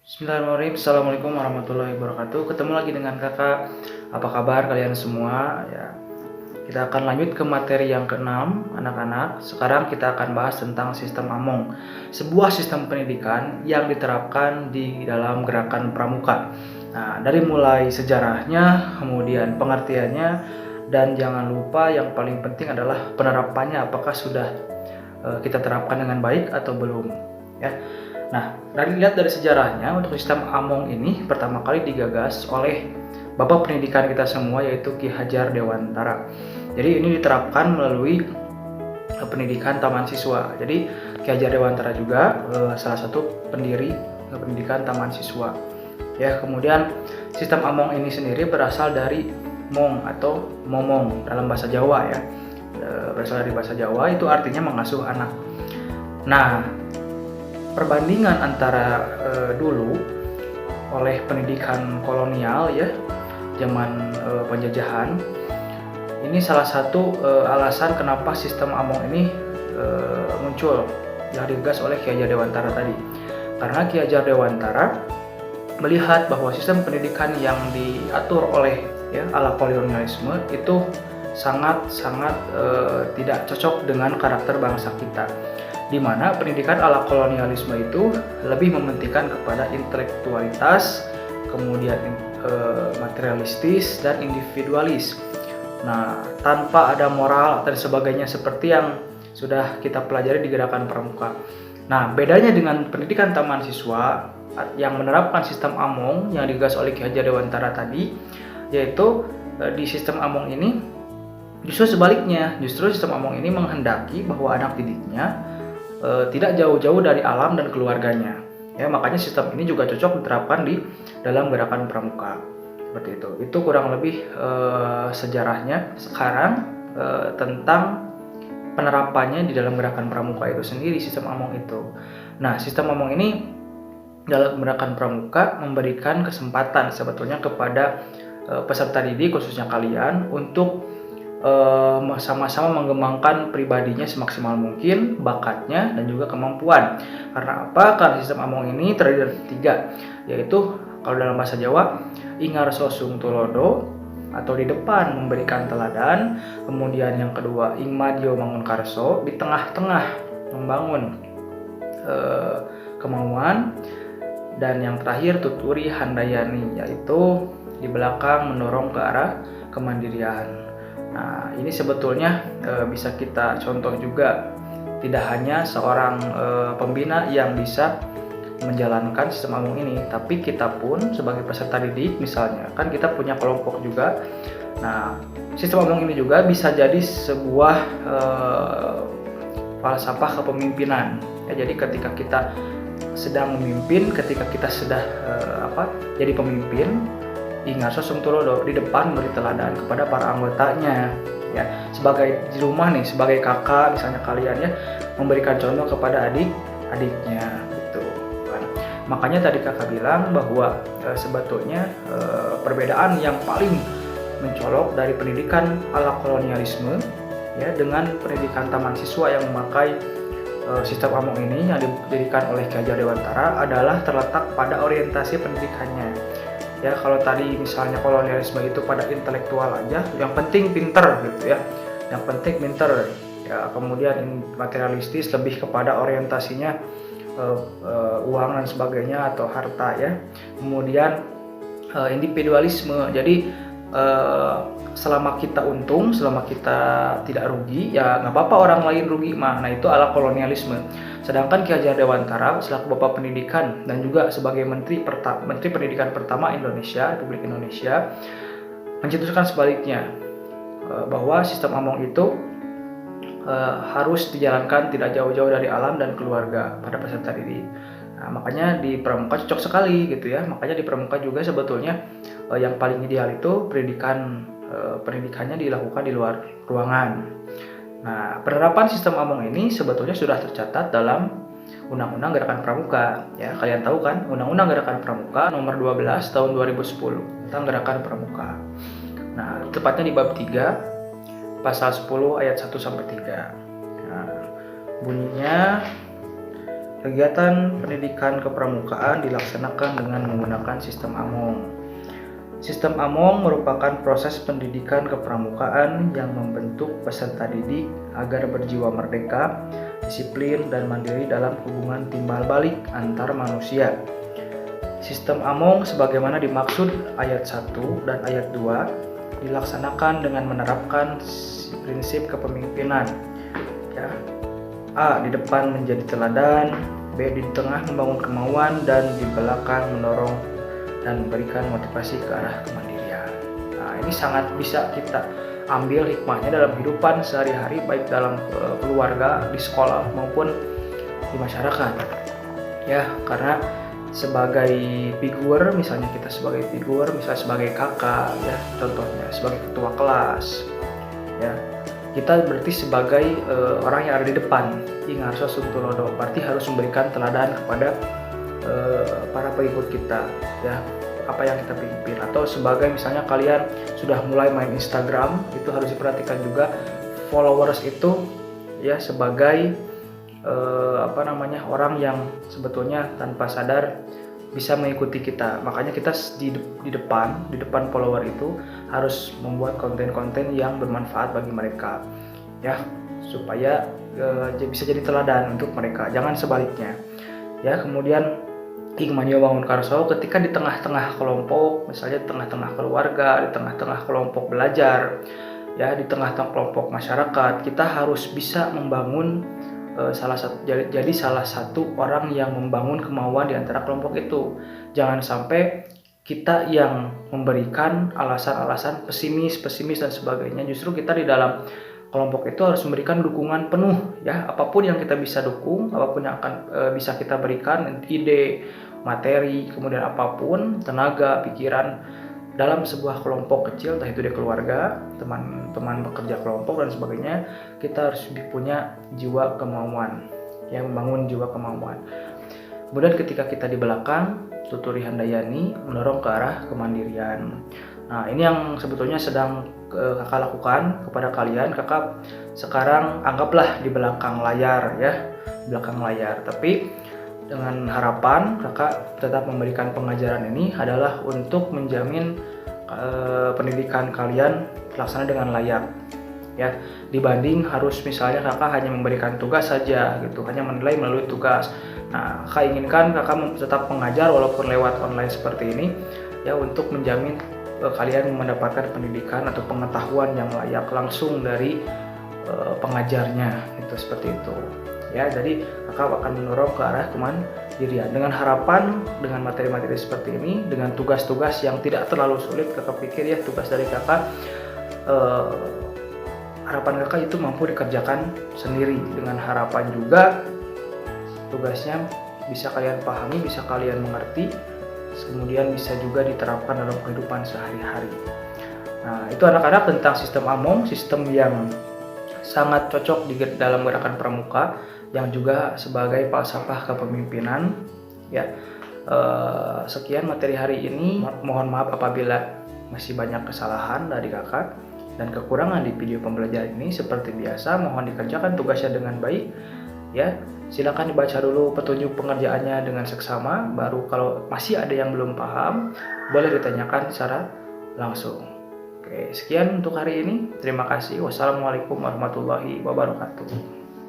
Bismillahirrahmanirrahim. Assalamualaikum warahmatullahi wabarakatuh. Ketemu lagi dengan kakak. Apa kabar kalian semua? Ya, kita akan lanjut ke materi yang keenam, anak-anak. Sekarang kita akan bahas tentang sistem Among, sebuah sistem pendidikan yang diterapkan di dalam gerakan pramuka. Nah, dari mulai sejarahnya, kemudian pengertiannya, dan jangan lupa yang paling penting adalah penerapannya. Apakah sudah kita terapkan dengan baik atau belum? Ya. Nah, lihat dari sejarahnya, untuk sistem Among ini pertama kali digagas oleh Bapak Pendidikan kita semua, yaitu Ki Hajar Dewantara. Jadi ini diterapkan melalui pendidikan taman siswa. Jadi Ki Hajar Dewantara juga salah satu pendiri pendidikan taman siswa. Ya, kemudian sistem Among ini sendiri berasal dari Mong atau Momong dalam bahasa Jawa ya. Berasal dari bahasa Jawa, itu artinya mengasuh anak. Nah, perbandingan antara dulu oleh pendidikan kolonial ya, zaman penjajahan, ini salah satu alasan kenapa sistem Among ini muncul, yang digagas oleh Ki Hajar Dewantara tadi. Karena Ki Hajar Dewantara melihat bahwa sistem pendidikan yang diatur oleh ala kolonialisme itu sangat tidak cocok dengan karakter bangsa kita, di mana pendidikan ala kolonialisme itu lebih mementingkan kepada intelektualitas, kemudian materialistis dan individualis. Nah, tanpa ada moral dan sebagainya seperti yang sudah kita pelajari di gerakan pramuka. Nah, bedanya dengan pendidikan taman siswa yang menerapkan sistem Among yang digagas oleh Ki Hajar Dewantara tadi, yaitu di sistem Among ini justru sebaliknya, justru sistem Among ini menghendaki bahwa anak didiknya tidak jauh-jauh dari alam dan keluarganya. Ya, makanya sistem ini juga cocok diterapkan di dalam gerakan pramuka. Seperti itu. Itu kurang lebih sejarahnya. Sekarang tentang penerapannya di dalam gerakan pramuka itu sendiri, sistem Among itu. Nah, sistem Among ini dalam gerakan pramuka memberikan kesempatan sebetulnya kepada peserta didik, khususnya kalian, untuk sama-sama mengembangkan pribadinya semaksimal mungkin, bakatnya dan juga kemampuan. Karena apa? Karena sistem Among ini terdiri dari 3, yaitu kalau dalam bahasa Jawa, Ingarso Sung Tulodo atau di depan memberikan teladan, kemudian yang kedua Ingmadio Mangunkarso, di tengah-tengah membangun kemauan, dan yang terakhir Tuturi Handayani, yaitu di belakang mendorong ke arah kemandirian. Nah, ini sebetulnya bisa kita contoh juga, tidak hanya seorang pembina yang bisa menjalankan sistem Among ini, tapi kita pun sebagai peserta didik misalnya, kan kita punya kelompok juga. Nah, sistem Among ini juga bisa jadi sebuah falsafah kepemimpinan. Ya, jadi ketika kita sedang memimpin, ketika kita sudah jadi pemimpin, Ingarso Sung Tulodo di depan beri teladan kepada para anggotanya. Ya, sebagai di rumah nih, sebagai kakak misalnya kalian ya, memberikan contoh kepada adik-adiknya gitu kan. Makanya tadi kakak bilang bahwa sebetulnya perbedaan yang paling mencolok dari pendidikan ala kolonialisme ya dengan pendidikan taman siswa yang memakai sistem Among ini yang didirikan oleh Ki Hajar Dewantara adalah terletak pada orientasi pendidikannya. Ya, kalau tadi misalnya kolonialisme itu pada intelektual aja, yang penting pinter gitu ya, yang penting pinter ya, kemudian materialistis lebih kepada orientasinya uang dan sebagainya atau harta ya, kemudian individualisme, jadi selama kita untung, selama kita tidak rugi ya nggak apa-apa orang lain rugi mah. Nah, itu ala kolonialisme. Sedangkan Ki Hajar Dewantara selaku Bapak Pendidikan dan juga sebagai Menteri Pendidikan pertama Indonesia, Republik Indonesia, mencetuskan sebaliknya, bahwa sistem Among itu harus dijalankan tidak jauh-jauh dari alam dan keluarga pada peserta didik. Nah, makanya di pramuka cocok sekali gitu ya. Makanya di pramuka juga sebetulnya yang paling ideal itu pendidikannya dilakukan di luar ruangan. Nah, penerapan sistem Among ini sebetulnya sudah tercatat dalam Undang-Undang Gerakan Pramuka. Ya, kalian tahu kan, Undang-Undang Gerakan Pramuka nomor 12 tahun 2010 tentang Gerakan Pramuka. Nah, tepatnya di bab 3 pasal 10 ayat 1 sampai 3. Nah, bunyinya Kegiatan pendidikan kepramukaan dilaksanakan dengan menggunakan sistem AMONG. Sistem AMONG merupakan proses pendidikan kepramukaan yang membentuk peserta didik agar berjiwa merdeka, disiplin, dan mandiri dalam hubungan timbal balik antar manusia. Sistem AMONG sebagaimana dimaksud ayat 1 dan ayat 2 dilaksanakan dengan menerapkan prinsip kepemimpinan. Ya. A. Di depan menjadi teladan, B. Di tengah membangun kemauan, dan di belakang mendorong dan memberikan motivasi ke arah kemandirian. Nah, ini sangat bisa kita ambil hikmahnya dalam kehidupan sehari-hari, baik dalam keluarga, di sekolah maupun di masyarakat. Ya, karena sebagai figur, misalnya kita sebagai figur, misalnya sebagai kakak, ya contohnya sebagai ketua kelas, ya kita berarti sebagai orang yang ada di depan. Ingat Suntulodo, berarti harus memberikan teladan kepada para pengikut kita, ya apa yang kita pimpin. Atau sebagai misalnya kalian sudah mulai main Instagram, itu harus diperhatikan juga followers itu ya sebagai orang yang sebetulnya tanpa sadar bisa mengikuti kita. Makanya kita di depan follower itu harus membuat konten-konten yang bermanfaat bagi mereka, ya supaya bisa jadi teladan untuk mereka. Jangan sebaliknya. Ya, kemudian Ki Manyo Bangunkarso ketika di tengah-tengah kelompok, misalnya di tengah-tengah keluarga, di tengah-tengah kelompok belajar, ya di tengah-tengah kelompok masyarakat, kita harus bisa membangun salah satu orang yang membangun kemauan di antara kelompok itu. Jangan sampai kita yang memberikan alasan-alasan pesimis dan sebagainya. Justru kita di dalam kelompok itu harus memberikan dukungan penuh, ya apapun yang kita bisa dukung, apapun yang akan bisa kita berikan, ide, materi, kemudian apapun, tenaga, pikiran dalam sebuah kelompok kecil, entah itu di keluarga, teman-teman bekerja kelompok dan sebagainya. Kita harus punya jiwa kemauan, ya membangun jiwa kemauan. Kemudian ketika kita di belakang, Tuturi Handayani mendorong ke arah kemandirian. Nah, ini yang sebetulnya sedang kakak lakukan kepada kalian. Kakak sekarang anggaplah di belakang layar, ya, belakang layar. Tapi dengan harapan kakak tetap memberikan pengajaran ini adalah untuk menjamin pendidikan kalian terlaksana dengan layak, ya, dibanding harus misalnya kakak hanya memberikan tugas saja gitu, hanya menilai melalui tugas. Nah, kakak inginkan kakak tetap mengajar walaupun lewat online seperti ini, ya, untuk menjamin kalian mendapatkan pendidikan atau pengetahuan yang layak langsung dari pengajarnya, itu seperti itu, ya. Jadi kakak akan mendorong ke arah kemandirian dengan harapan, dengan materi-materi seperti ini, dengan tugas-tugas yang tidak terlalu sulit. Kakak pikir ya tugas dari kakak, harapan kakak itu mampu dikerjakan sendiri, dengan harapan juga tugasnya bisa kalian pahami, bisa kalian mengerti, kemudian bisa juga diterapkan dalam kehidupan sehari-hari. Nah, itu anak-anak tentang sistem AMONG, sistem yang sangat cocok di dalam gerakan pramuka, yang juga sebagai falsafah kepemimpinan, ya. Sekian materi hari ini. Mohon maaf apabila masih banyak kesalahan dari kakak dan kekurangan di video pembelajaran ini. Seperti biasa, mohon dikerjakan tugasnya dengan baik, ya. Silakan dibaca dulu petunjuk pengerjaannya dengan seksama, baru kalau masih ada yang belum paham, boleh ditanyakan secara langsung. Oke, sekian untuk hari ini. Terima kasih. Wassalamualaikum warahmatullahi wabarakatuh.